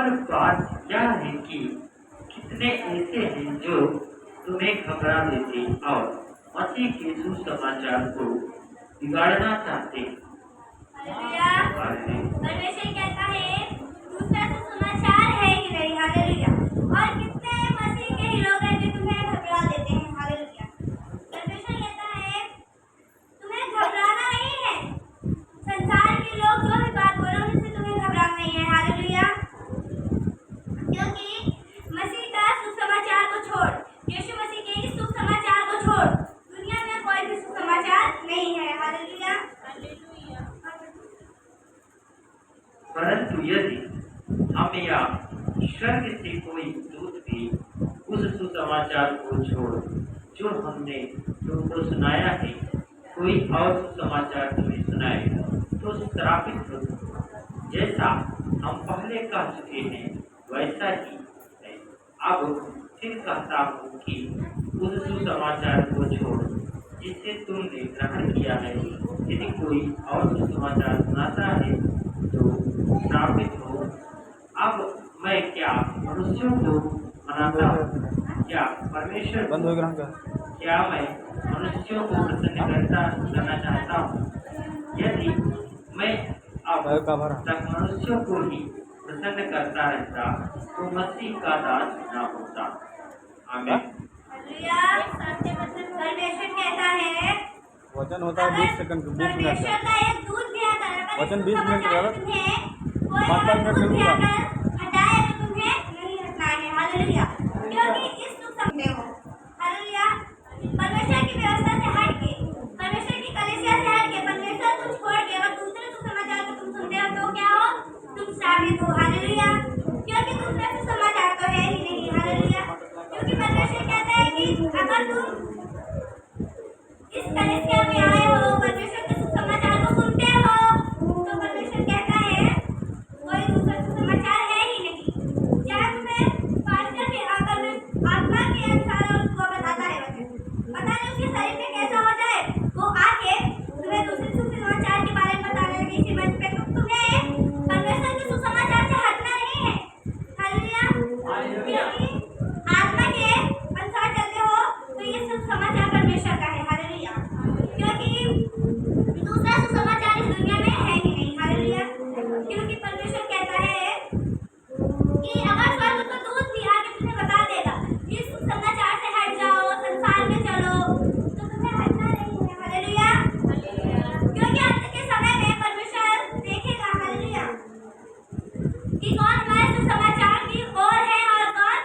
पर बात यह है कि कितने ऐसे हैं जो तुम्हें घबरा देते और मसीह के सुसमाचार को बिगाड़ना चाहते हैं। परमेश्वर कहता है दूसरा सुसमाचार है कि नहीं। हालेलुया। और कितने मसीह के ही लोग हैं जो तुम्हें घबरा देते हैं। हालेलुया। परमेश्वर कहता है तुम्हें घबराना नहीं है। संसार के लोग जो भी बात बोल रहे हैं उनसे तुम्हें घबराना नहीं है। हालेलुया। क्योंकि मसीह का सुसमाचार को छोड़, यीशु मसीह के इस सुसमाचार को छोड़ दुनिया में कोई भी सुसमाचार नहीं है। हालेलुया। परंतु यदि हम या स्वर्ग से कोई दूत भी उस सुसमाचार को छोड़ जो हमने तुमको सुनाया है कोई और सुसमाचार तुम्हें सुनाए तो श्रापित हो। जैसा हम पहले कह चुके हैं वैसा ही है। अब फिर कहता हूँ कि उस सुसमाचार को छोड़ जिसे तुमने ग्रहण किया है यदि कोई और सुसमाचार सुनाता है तो श्रापित हो। अब मैं क्या मनुष्यों को मनाता हूँ? क्या परमेश्वर क्या मैं मनुष्यों को प्रसन्न करना चाहता हूँ? यदि मैं अब तक मनुष्यों को ही प्रसन्न करता रहता तो मसीह का दास न होता। आमीन। परमेश्वर कहता है वचन होता है 20 सेकंड 20 मिनट परमेश्वर का एक दूत भी आता है। वचन 20 मिनट का कोई 5 मिनट दूत भी में आकर हटाए तो तुम्हें नहीं हटना है। हालेलुया। क्योंकि इस सुख समझते हो। हालेलुया। परमेश्वर की व्यवस्था से हट के, परमेश्वर की कलीसिया से हट के, परमेश्वर को छोड़ के और दूसरे सुसमाचार को तुम सुनते हो तो क्या हो? तुम श्रापित हो। हालेलुया। क्योंकि दूसरा सुसमाचार तो है ही नहीं। हालेलुया। क्योंकि परमेश्वर कहता है कि अगर तुम इस कलीसिया में आए हो, परमेश्वर के सुसमाचार को सुनते हो तो परमेश्वर कहता है कोई दूसरा सुसमाचार है ही नहीं। चाहे तुम्हें पास्टर के आत्मा के अनुसार उसको बताता है वचन, पता नहीं उसके शरीर में कैसा हो जाए, वो आके तुम्हें दूसरे सुसमाचार के बारे में बताने लगे इसी मंच पे, तो तुम्हें परमेश्वर के सुसमाचार से हटना नहीं है। हालेलुया। क्योंकि आत्मा के अनुसार चलते हो तो ये सुसमाचार परमेश्वर का है। हालेलुया। क्योंकि दूसरा सुसमाचार इस दुनिया में है ही नहीं। हालेलुया। क्योंकि परमेश्वर कहता है कि अगर स्वर्ग का दूत भी आके तुम्हें बता देगा इस सुसमाचार से हट जाओ, संसार में चलो, तो तुम्हें हटना नहीं है। हालेलुया। क्योंकि अंत के समय में परमेश्वर देखेगा। हालेलुया। कि कौन हमारे सुसमाचार की ओर है और कौन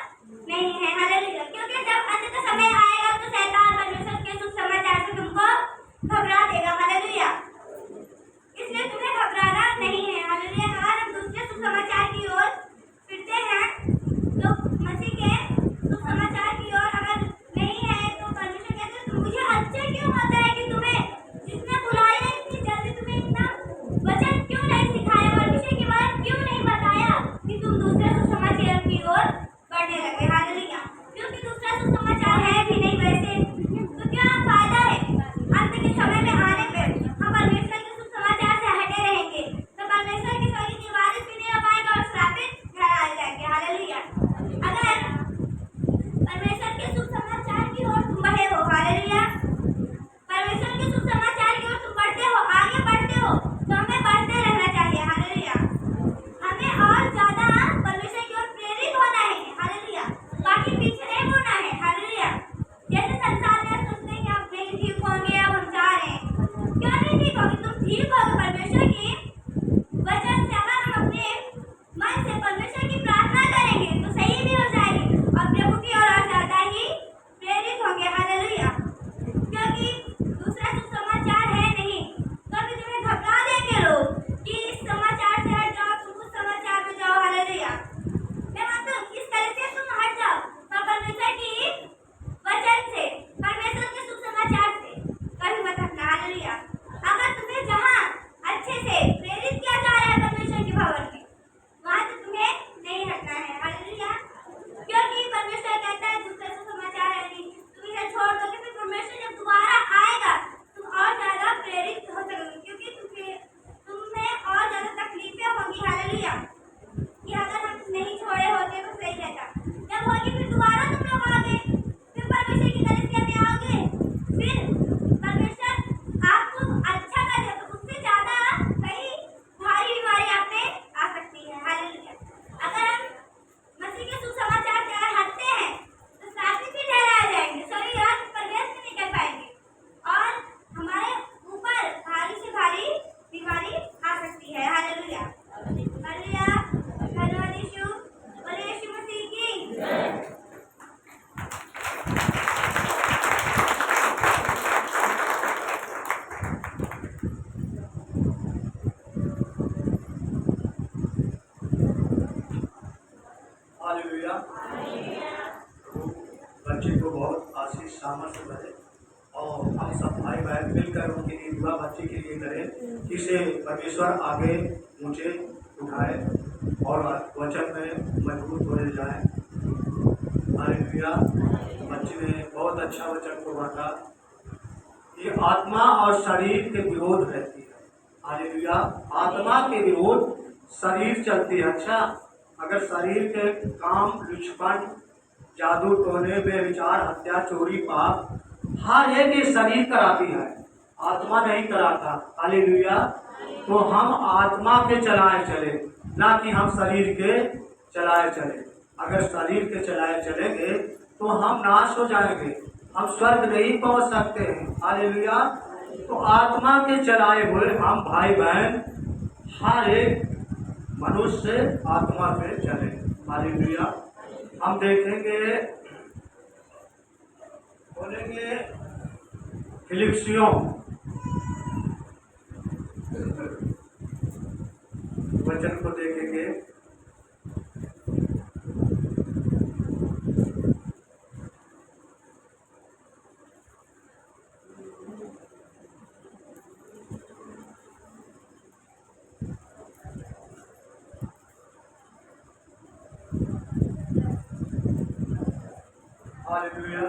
होगी फिर दोबारा तुम लोग आओगे, फिर परमेश्वर की कलीसिया में आओगे, फिर परमेश्वर आपको अच्छा करे तो उससे ज्यादा कई भारी बीमारी आप पे आ सकती है। हालेलुया। अगर हम मसीह के सुसमाचार से अगर हटते हैं तो शास्त्री भी ठहराए जाएंगे, सभी रात प्रवेश भी नहीं कर पाएंगे और हमारे ऊपर भारी से भारी बीमारी आ सकती है। Hallelujah hallelujah. धन्यवाद यीशु। बोले यीशु मसीह की। हालेलुया। बच्चे को बहुत आशीष सामर्थ्य भरे और हम सब भाई बहन मिलकर उनके लिए दुआ बच्चे के लिए करें कि इसे परमेश्वर आगे ऊंचे उठाए और वचन में मजबूत हो जाए। हालेलुया। बच्चे ने बहुत अच्छा वचन को बांटा। ये आत्मा और शरीर के विरोध रहती है। हालेलुया। आत्मा के विरोध शरीर चलती है। अच्छा, अगर शरीर के काम लुचपन जादू टोने बेविचार हत्या चोरी पाप हर एक ये शरीर कराती है, आत्मा नहीं कराता। हालेलुया। तो हम आत्मा के चलाए चले, ना कि हम शरीर के चलाए चले। अगर शरीर के चलाए चलेंगे तो हम नाश हो जाएंगे, हम स्वर्ग नहीं पहुंच सकते हैं। हालेलुया। तो आत्मा के चलाए हुए हम भाई बहन हर एक मनुष्य आत्मा से चले। हालेलुया। हम देखेंगे, बोलेंगे फिलिप्सियों वचन को देखेंगे। हालेलुया।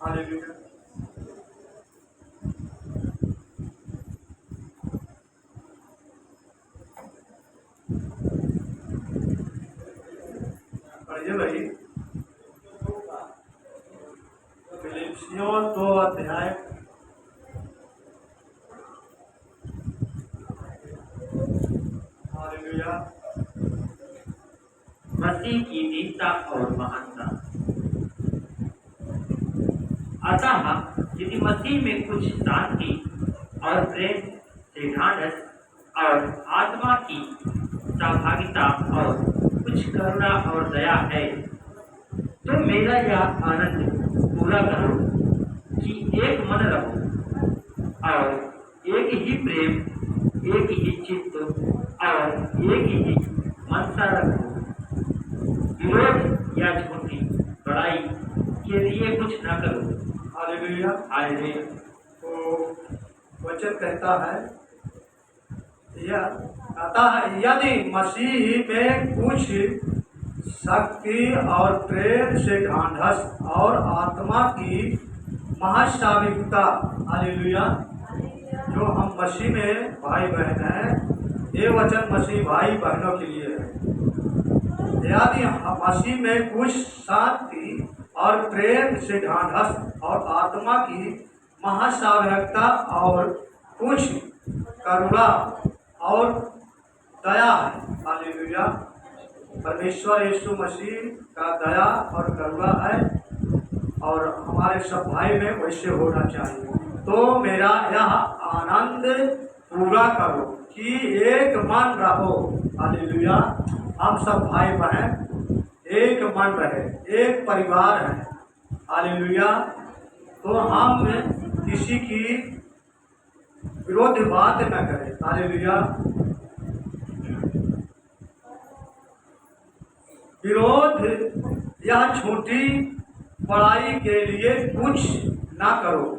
हालेलुया। पढ़िए भाई, फिलिप्सियों 2 अध्याय। हालेलुया। मसीह की वीरता और महानता। अतः यदि मसीह में कुछ शांति और प्रेम से ढाढ़स और आत्मा की सहभागिता और कुछ करुणा और दया है, तो मेरा यह आनंद पूरा करो कि एक मन रहो और एक ही प्रेम, एक ही चित्त और एक ही मनसा रखो। विरोध या झूठी बड़ाई के लिए कुछ न करो। हालेलुया। हालेलुया। तो वचन कहता है, यदि मसीह में कुछ शक्ति और प्रेम से ढांढस और आत्मा की महासाविकता। हालेलुया। जो हम मसीह में भाई बहन हैं, ये वचन मसीह भाई बहनों के लिए है। यदि मसीह में कुछ शांति और प्रेम से ढांढस और आत्मा की महासावयकता और कुछ करुणा और दया है। हालेलुया। परमेश्वर यीशु मसीह का दया और करुणा है और हमारे सब भाई में वैसे होना चाहिए। तो मेरा यह आनंद पूरा करो कि एक मन रहो। हालेलुया। हम सब भाई बहन एक मन रहे, एक परिवार है। हालेलुया। तो हम किसी की विरोध बात न करें। हालेलुया। विरोध या झूठी बड़ाई के लिए कुछ ना करो,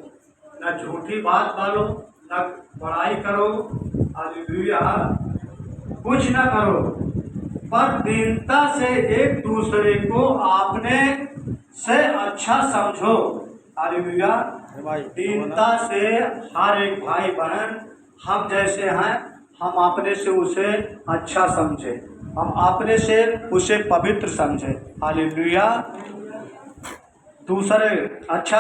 न झूठी बात बोलो, न बड़ाई करो। हालेलुया। कुछ ना करो, पर दीनता से एक दूसरे को आपने से अच्छा समझो। हालेलुया। दीनता से हर एक भाई बहन हम जैसे हैं, हम अपने से उसे अच्छा समझे, हम अपने से उसे पवित्र समझे। हालेलुया। दूसरे अच्छा